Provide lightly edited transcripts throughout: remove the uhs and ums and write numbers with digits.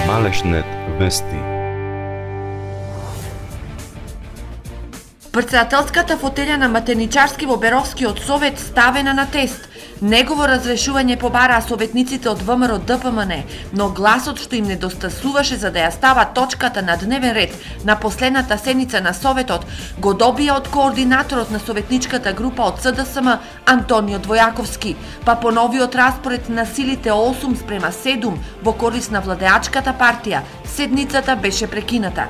Малешнет вести. Претседателската фотелја на Матерничарски во Беровскиот совет ставена на тест. Негово разрешување побараа советниците од ВМРО ДПМН, но гласот што им недостасуваше за да ја става точката на дневен ред на последната седница на советот го добија од координаторот на советничката група од СДСМ Антонио Двојаковски, па по новиот распоред на силите 8:7 во корист на владеачката партија, седницата беше прекината.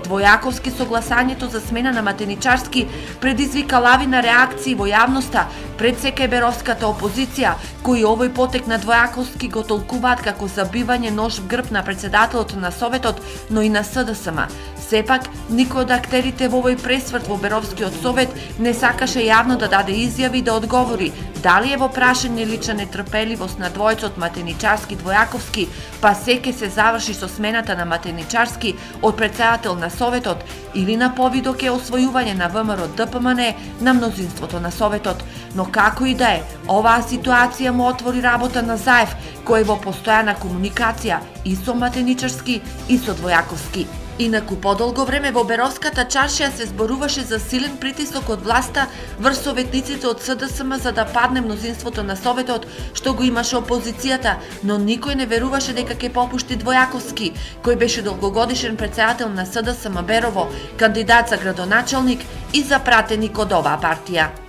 Двојаковски со гласањето за смена на Матерничарски предизвика лавина реакции во јавноста пред сека беровската опозиција, кои овој потек на Двојаковски го толкуваат како забивање нож в грб на претседателот на советот, но и на СДСМ. Сепак, никој од актерите во овој пресврт во Беровскиот совет не сакаше јавно да даде изјави и да одговори дали е во прашање лична нетрпеливост на двојцот Матерничарски Двојаковски, па секе се заврши со смената на Матерничарски од претседател на советот или на повидок е освојување на ВМРО ДПМН на мнозинството на советот. Но како и да е, оваа ситуација му отвори работа на Заев, кој е во постојана комуникација и со Матерничарски и со Двојаковски. Инаку подолго време во Беровската чаршија се зборуваше за силен притисок од власта врз советниците од СДСМ за да падне мнозинството на советот, што го имаше опозицијата, но никој не веруваше дека ќе попушти Двојаковски, кој беше долгогодишен претседател на СДСМ Берово, кандидат за градоначелник и за пратеник од оваа партија.